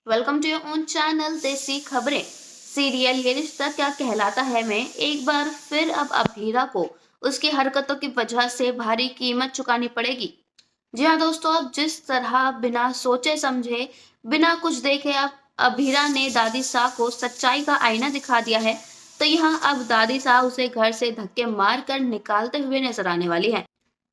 Welcome to your own channel Desi Khabrein. Serial ये रिश्ता क्या कहलाता है में एक बार फिर अब अभीरा को उसकी हरकतों की वजह से भारी कीमत चुकानी पड़ेगी। जी हाँ दोस्तों, अब जिस तरह बिना सोचे समझे, बिना कुछ देखे अब अभीरा ने दादी सा को सच्चाई का आईना दिखा दिया है, तो यहाँ अब दादी सा उसे घर से धक्के मार कर निकालते हुए नजर आने वाली है।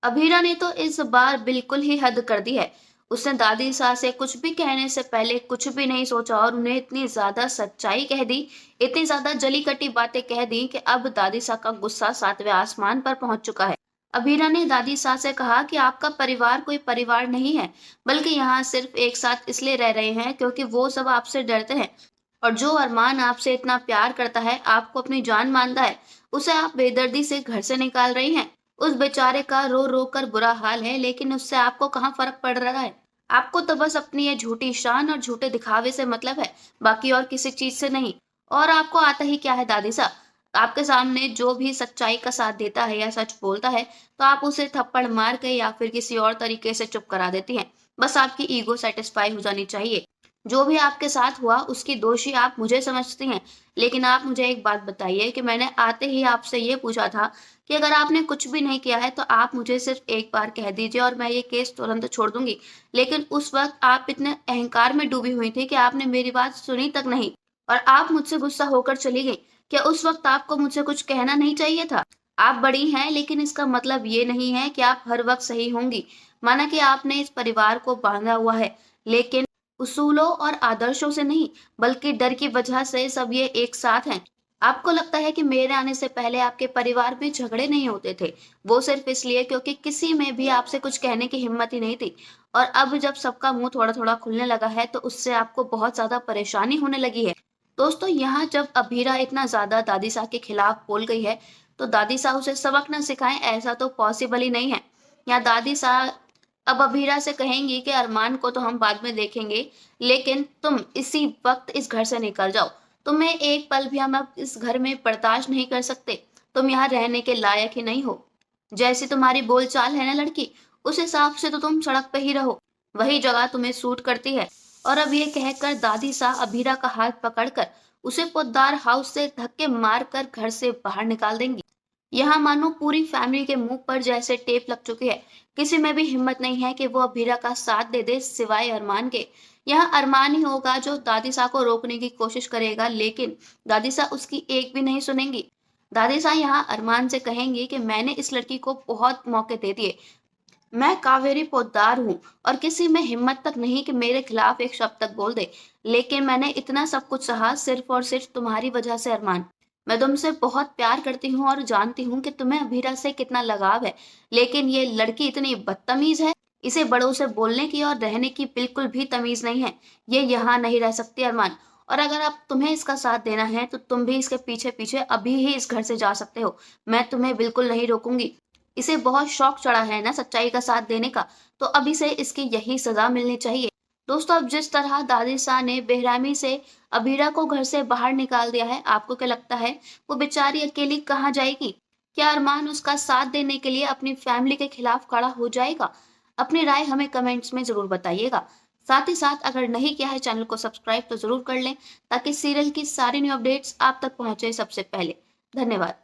अभीरा ने तो इस बार बिल्कुल ही हद कर दी है। उसने दादी सा से कुछ भी कहने से पहले कुछ भी नहीं सोचा और उन्हें इतनी ज्यादा सच्चाई कह दी, इतनी ज्यादा जली कटी बातें कह दी कि अब दादी सा का गुस्सा सातवें आसमान पर पहुंच चुका है। अभीरा ने दादी सा से कहा कि आपका परिवार कोई परिवार नहीं है, बल्कि यहाँ सिर्फ एक साथ इसलिए रह रहे हैं क्योंकि वो सब आपसे डरते हैं। और जो अरमान आपसे इतना प्यार करता है, आपको अपनी जान मानता है, उसे आप बेदर्दी से घर से निकाल रही हैं। उस बेचारे का रो रो कर बुरा हाल है, लेकिन उससे आपको कहाँ फर्क पड़ रहा है। आपको तो बस अपनी ये झूठी शान और झूठे दिखावे से मतलब है, बाकी और किसी चीज से नहीं। और आपको आता ही क्या है दादी सा, आपके सामने जो भी सच्चाई का साथ देता है या सच बोलता है, तो आप उसे थप्पड़ मार के या फिर किसी और तरीके से चुप करा देती हैं। बस आपकी ईगो सेटिस्फाई हो जानी चाहिए। जो भी आपके साथ हुआ उसकी दोषी आप मुझे समझती हैं, लेकिन आप मुझे एक बात बताइए कि मैंने आते ही आपसे ये पूछा था कि अगर आपने कुछ भी नहीं किया है तो आप मुझे सिर्फ एक बार कह दीजिए और मैं ये केस तुरंत छोड़ दूंगी। लेकिन उस वक्त आप इतने अहंकार में डूबी हुई थी कि आपने मेरी बात सुनी तक नहीं, और आप मुझसे गुस्सा होकर चली गई। क्या उस वक्त आपको मुझसे कुछ कहना नहीं चाहिए था? आप बड़ी हैं, लेकिन इसका मतलब ये नहीं है कि आप हर वक्त सही होंगी। माना कि आपने इस परिवार को बांधा हुआ है, लेकिन उसूलों और आदर्शों से नहीं, बल्कि डर की वजह से सब ये एक साथ हैं। आपको लगता है कि मेरे आने से पहले आपके परिवार में झगड़े नहीं होते थे, वो सिर्फ इसलिए क्योंकि किसी में भी आपसे कुछ कहने की हिम्मत ही नहीं थी। और अब जब सबका मुंह थोड़ा थोड़ा खुलने लगा है, तो उससे आपको बहुत ज्यादा परेशानी होने लगी है। दोस्तों, यहाँ जब अभीरा इतना ज्यादा दादी साहब के खिलाफ बोल गई है, तो दादी साहब उसे सबक ना सिखाएं, ऐसा तो पॉसिबल ही नहीं है। यहाँ दादी साहब अब अभीरा से कहेंगी कि अरमान को तो हम बाद में देखेंगे, लेकिन तुम इसी वक्त इस घर से निकल जाओ। तुम्हें एक पल भी हम अब इस घर में बर्दाश्त नहीं कर सकते। तुम यहाँ रहने के लायक ही नहीं हो। जैसी तुम्हारी बोलचाल है ना लड़की, उस हिसाब से तो तुम सड़क पे ही रहो, वही जगह तुम्हें सूट करती है। और अब ये कहकर दादी सा अभीरा का हाथ पकड़कर उसे पोद्दार हाउस से धक्के मार कर घर से बाहर निकाल देंगी। यहाँ मानो पूरी फैमिली के मुंह पर जैसे टेप लग चुकी है। किसी में भी हिम्मत नहीं है कि वो अभीरा का साथ दे दे सिवाय अरमान के। यहाँ अरमान ही होगा जो दादी सा को रोकने की कोशिश करेगा, लेकिन दादी सा उसकी एक भी नहीं सुनेंगी। दादी सा यहाँ अरमान से कहेंगी कि मैंने इस लड़की को बहुत मौके दे दिए, मैं कावेरी पोद्दार हूँ और किसी में हिम्मत तक नहीं कि मेरे खिलाफ एक शब्द तक बोल दे। लेकिन मैंने इतना सब कुछ सहा सिर्फ और सिर्फ तुम्हारी वजह से अरमान। मैं तुमसे बहुत प्यार करती हूँ और जानती हूँ कि तुम्हें अभीरा से कितना लगाव है, लेकिन ये लड़की इतनी बदतमीज है। इसे बड़ों से बोलने की और रहने की बिल्कुल भी तमीज नहीं है। ये यहाँ नहीं रह सकती अरमान। और अगर अब तुम्हें इसका साथ देना है तो तुम भी इसके पीछे पीछे अभी ही इस घर से जा सकते हो। मैं तुम्हें बिल्कुल नहीं रोकूंगी। इसे बहुत शौक चढ़ा है ना सच्चाई का साथ देने का, तो अब इसे इसकी यही सजा मिलनी चाहिए। दोस्तों, अब जिस तरह दादी शाह ने बेरहमी से अबीरा को घर से बाहर निकाल दिया है, आपको क्या लगता है वो बेचारी अकेली कहाँ जाएगी? क्या अरमान उसका साथ देने के लिए अपनी फैमिली के खिलाफ खड़ा हो जाएगा? अपनी राय हमें कमेंट्स में जरूर बताइएगा। साथ ही साथ अगर नहीं किया है चैनल को सब्सक्राइब तो जरूर कर लें, ताकि सीरियल की सारी न्यू अपडेट्स आप तक पहुंचे सबसे पहले। धन्यवाद।